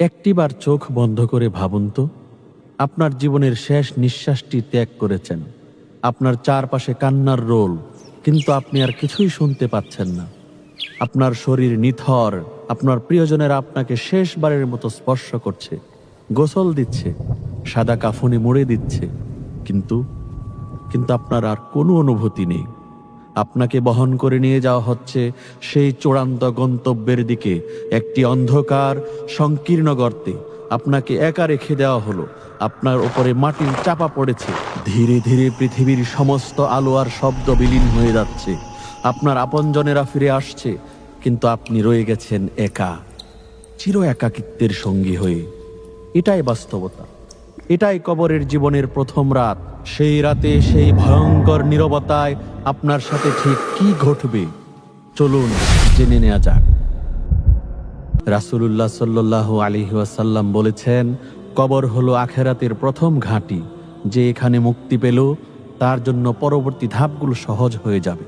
একটিবার চোখ বন্ধ করে ভাবুন তো, আপনার জীবনের শেষ নিঃশ্বাসটি ত্যাগ করেছেন। আপনার চারপাশে কান্নার রোল, কিন্তু আপনি আর কিছুই শুনতে পাচ্ছেন না। আপনার শরীর নিথর, আপনার প্রিয়জনেরা আপনাকে শেষবারের মতো স্পর্শ করছে, গোসল দিচ্ছে, সাদা কাফনে মুড়ে দিচ্ছে, কিন্তু কিন্তু আপনার আর কোনো অনুভূতি নেই। আপনাকে বহন করে নিয়ে যাওয়া হচ্ছে সেই চূড়ান্ত গন্তব্যের দিকে, একটি অন্ধকার সংকীর্ণ গর্তে। আপনাকে একা রেখে দেওয়া হলো, আপনার ওপরে মাটির চাপা পড়েছে। ধীরে ধীরে পৃথিবীর সমস্ত আলো আর শব্দ বিলীন হয়ে যাচ্ছে। আপনার আপনজনেরা ফিরে আসছে, কিন্তু আপনি রয়ে গেছেন একা, চির একাকিত্বের সঙ্গী হয়ে। এটাই বাস্তবতা, এটাই কবরের জীবনের প্রথম রাত। সেই রাতে, সেই ভয়ঙ্কর নীরবতায় আপনার সাথে ঠিক কি ঘটবে, চলুন জেনে নেওয়া যাক। রাসূলুল্লাহ সাল্লাল্লাহু আলাইহি ওয়াসাল্লাম বলেছেন, কবর হলো আখিরাতের প্রথম ঘাঁটি। যে এখানে মুক্তি পেল, তার জন্য পরবর্তী ধাপগুলো সহজ হয়ে যাবে।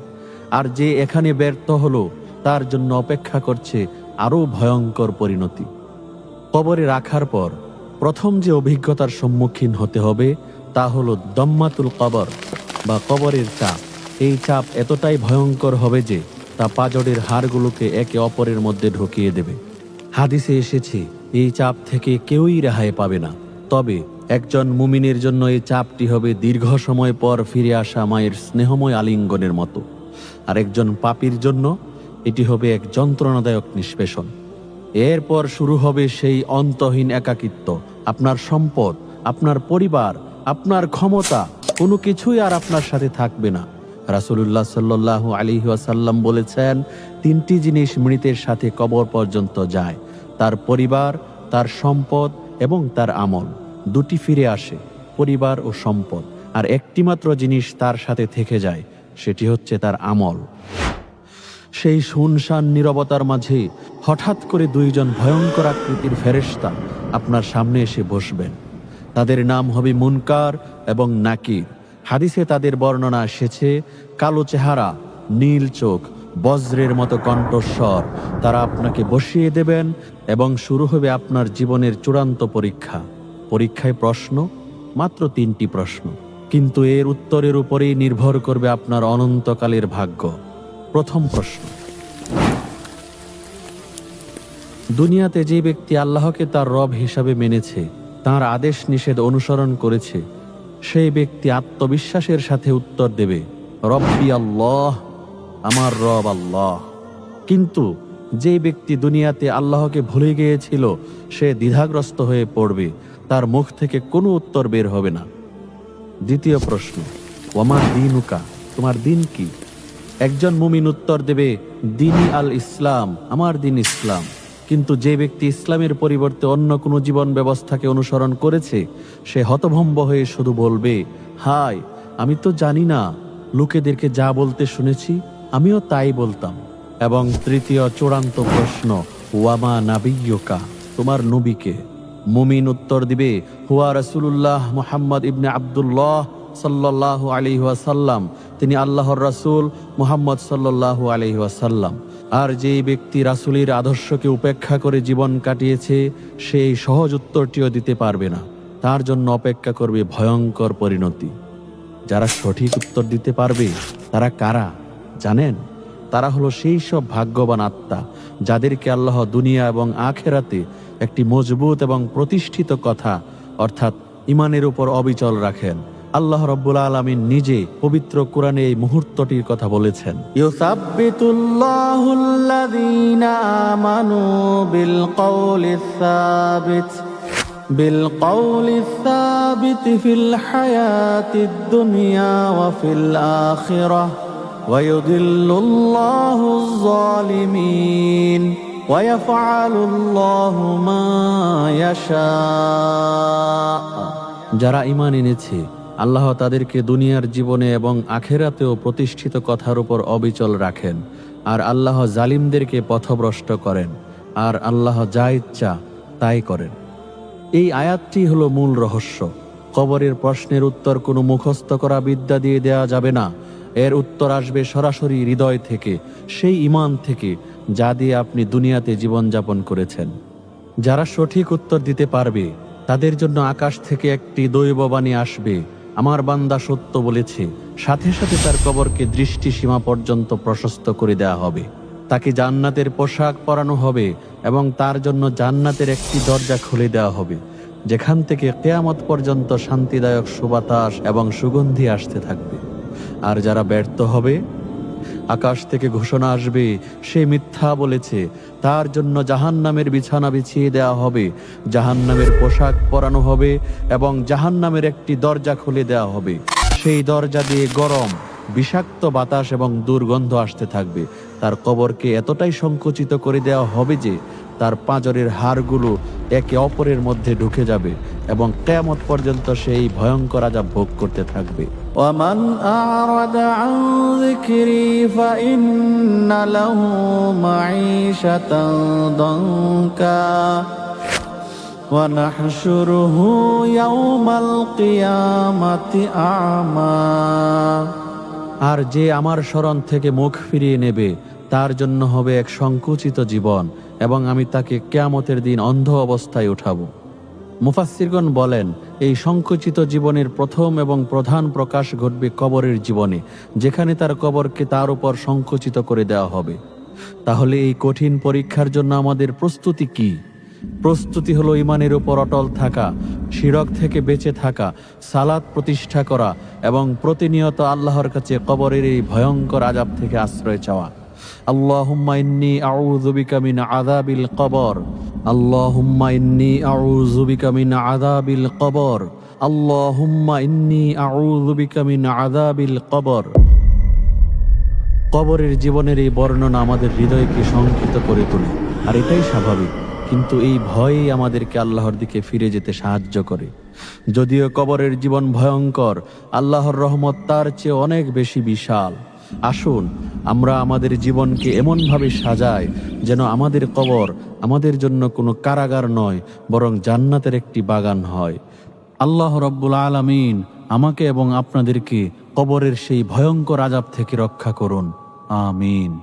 আর যে এখানে ব্যর্থ হলো, তার জন্য অপেক্ষা করছে আরও ভয়ঙ্কর পরিণতি। কবরে রাখার পর প্রথম যে অভিজ্ঞতার সম্মুখীন হতে হবে, তা হলো দম্মাতুল কবর বা কবরের চাপ। এই চাপ এতটাই ভয়ঙ্কর হবে যে তা পাজরের হাড়গুলোকে একে অপরের মধ্যে ঢুকিয়ে দেবে। হাদিসে এসেছে, এই চাপ থেকে কেউই রেহাই পাবে না। তবে একজন মুমিনের জন্য এই চাপটি হবে দীর্ঘ সময় পর ফিরে আসা মায়ের স্নেহময় আলিঙ্গনের মতো, আর একজন পাপীর জন্য এটি হবে এক যন্ত্রণাদায়ক নিষ্পেষণ। এরপর শুরু হবে সেই অন্তহীন একাকিত্ব। আপনার সম্পদ, আপনার পরিবার, আপনার ক্ষমতা, কোনো কিছুই আর আপনার সাথে থাকবে না। রাসূলুল্লাহ সাল্লাল্লাহু আলাইহি ওয়াসাল্লাম বলেছেন, তিনটি জিনিস মৃতের সাথে কবর পর্যন্ত যায়: তার পরিবার, তার সম্পদ এবং তার আমল। দুটি ফিরে আসে, পরিবার ও সম্পদ, আর একটি মাত্র জিনিস তার সাথে থেকে যায়, সেটি হচ্ছে তার আমল। সেই শুনশান নীরবতার মাঝে হঠাৎ করে দুইজন ভয়ঙ্কর আকৃতির ফেরেশতা আপনার সামনে এসে বসবেন। তাদের নাম হবে মুনকার এবং নাকির। হাদিসে তাদের বর্ণনা এসেছে, কালো চেহারা, নীল চোখ, বজ্রের মতো কণ্ঠস্বর। তারা আপনাকে বসিয়ে দেবেন এবং শুরু হবে আপনার জীবনের চূড়ান্ত পরীক্ষা। পরীক্ষায় প্রশ্ন, মাত্র 3টি প্রশ্ন, কিন্তু এর উত্তরের উপরেই নির্ভর করবে আপনার অনন্তকালের ভাগ্য। প্রথম প্রশ্ন, দুনিয়াতে যে ব্যক্তি আল্লাহকে তার রব হিসাবে মেনেছে, তার আদেশ নিষেধ অনুসরণ করেছে, সেই ব্যক্তি আত্মবিশ্বাসের সাথে উত্তর দেবে, রব্বি আল্লাহ, আমার রব আল্লাহ। কিন্তু যে ব্যক্তি দুনিয়াতে আল্লাহকে ভুলে গিয়েছিল, সে দ্বিধাগ্রস্ত হয়ে পড়বে, তার মুখ থেকে কোনো উত্তর বের হবে না। দ্বিতীয় প্রশ্ন, ওয়ামা দীনুকা, তোমার দিন কি? একজন মুমিন উত্তর দেবে, দিনী আল ইসলাম, আমার দিন ইসলাম। কিন্তু যে ব্যক্তি ইসলামের পরিবর্তে অন্য কোনো জীবন ব্যবস্থাকে অনুসরণ করেছে, সে হতভম্ব হয়ে শুধু বলবে, হায়, আমি তো জানি না, লোকেদেরকে যা বলতে শুনেছি আমিও তাই বলতাম। এবং তৃতীয় চূড়ান্ত প্রশ্ন, ওয়ামা নাবিয়্যুকা, তোমার নবীকে? মুমিন উত্তর দিবে, হুয়া রাসূলুল্লাহ মুহাম্মদ ইবনে আব্দুল্লাহ সাল্লাল্লাহু আলাইহি ওয়াসাল্লাম, তিনি আল্লাহর রাসূল মুহাম্মদ সাল্লাল্লাহু আলাইহি ওয়াসাল্লাম। আর যেই ব্যক্তি রাসূলের আদর্শকে উপেক্ষা করে জীবন কাটিয়েছে, সেই সহজ উত্তরটিও দিতে পারবে না। তার জন্য অপেক্ষা করবে ভয়ঙ্কর পরিণতি। যারা সঠিক উত্তর দিতে পারবে, তারা কারা জানেন? তারা হলো সেই সব ভাগ্যবান আত্মা, যাদেরকে আল্লাহ দুনিয়া এবং আখিরাতে একটি মজবুত এবং প্রতিষ্ঠিত কথা অর্থাৎ ইমানের উপর অবিচল রাখেন। আল্লাহ রাব্বুল আলামিন নিজে পবিত্র কোরআনে এই মুহূর্তটির কথা বলেছেন, ইউসাব্বিতুল্লাহুল্লাযীনা আমানু বিল কওলিস সাবিত ফিল হায়াতিদ দুনিয়া ওয়া ফিল আখিরাহ ওয়া ইউদিল্লুল্লাহুজ যালিমিন ওয়া ইয়াফআলুল্লাহু মা ইয়াশা। যারা ঈমান এনেছে, আল্লাহ তাদেরকে দুনিয়ার জীবনে এবং আখিরাতেও প্রতিষ্ঠিত কথার উপর অবিচল রাখেন, আর আল্লাহ জালিমদেরকে পথভ্রষ্ট করেন, আর আল্লাহ যা ইচ্ছা তাই করেন। এই আয়াতটি হলো মূল রহস্য। কবরের প্রশ্নের উত্তর কোনো মুখস্থ করা বিদ্যা দিয়ে দেয়া যাবে না। এর উত্তর আসবে সরাসরি হৃদয় থেকে, সেই ঈমান থেকে যা দিয়ে আপনি দুনিয়াতে জীবনযাপন করেছেন। যারা সঠিক উত্তর দিতে পারবে তাদের জন্য আকাশ থেকে একটি দৈববাণী আসবে, আমার বান্দা সত্য বলেছে। সাথে সাথে তার কবরকে দৃষ্টি সীমা পর্যন্ত প্রশস্ত করে দেওয়া হবে। তাকে জান্নাতের পোশাক পরানো হবে এবং তার জন্য জান্নাতের একটি দরজা খুলে দেওয়া হবে, যেখান থেকে কিয়ামত পর্যন্ত শান্তিদায়ক সুবাতাস এবং সুগন্ধি আসতে থাকবে। আর যারা ব্যর্থ হবে, আকাশ থেকে ঘোষণা আসবে সে মিথ্যা বলেছে, তার জন্য জাহান্নামের বিছানা বিছিয়ে দেওয়া হবে, জাহান্নামের পোশাক পরানো হবে এবং জাহান্নামের একটি দরজা খুলে দেওয়া হবে। সেই দরজা দিয়ে গরম বিষাক্ত বাতাস এবং দুর্গন্ধ আসতে থাকবে। তার কবরকে এতটাই সংকুচিত করে দেওয়া হবে যে তার পাঁজরের হাড়গুলো একে অপরের মধ্যে ঢুকে যাবে এবং কিয়ামত পর্যন্ত সেই ভয়ঙ্কর আযাব ভোগ করতে থাকবে। ومن أعرض عن ذكري فإن له معيشة ضنكا ونحشره يوم القيامة أعمى। আর যে আমার স্মরণ থেকে মুখ ফিরিয়ে নেবে তার জন্য হবে এক সংকুচিত জীবন এবং আমি তাকে কিয়ামতের দিন অন্ধ অবস্থায় উঠাবো। মুফাসসিরগণ বলেন, এই সংকুচিত জীবনের প্রথম এবং প্রধান প্রকাশ ঘটবে কবরের জীবনে, যেখানে তার কবরকে তার উপর সংকুচিত করে দেওয়া হবে। তাহলে এই কঠিন পরীক্ষার জন্য আমাদের প্রস্তুতি কি? প্রস্তুতি হলো ঈমানের উপর অটল থাকা, শিরক থেকে বেঁচে থাকা, সালাত প্রতিষ্ঠা করা এবং প্রতিনিয়ত আল্লাহর কাছে কবরের এই ভয়ঙ্কর আযাব থেকে আশ্রয় চাওয়া। আল্লাহুম্মা ইন্নী আউযু বিকা মিন আযাবিল কবর, আল্লাহুম্মা ইন্নী আউযু বিকা মিন আযাবিল কবর, আল্লাহুম্মা ইন্নী আউযু বিকা মিন আযাবিল কবর। কবরের জীবনের এই বর্ণনা আমাদের হৃদয়কে শঙ্কিত করে তোলে, আর এটাই স্বাভাবিক। কিন্তু এই ভয়ই আমাদেরকে আল্লাহর দিকে ফিরে যেতে সাহায্য করে। যদিও কবরের জীবন ভয়ঙ্কর, আল্লাহর রহমত তার চেয়ে অনেক বেশি বিশাল। আসুন আমরা আমাদের জীবনকে এমনভাবে সাজাই যেন আমাদের কবর আমাদের জন্য কোনো কারাগার নয়, বরং জান্নাতের একটি বাগান হয়। আল্লাহ রাব্বুল আলামিন আমাকে এবং আপনাদেরকে কবরের সেই ভয়ঙ্কর আযাব থেকে রক্ষা করুন। আমিন।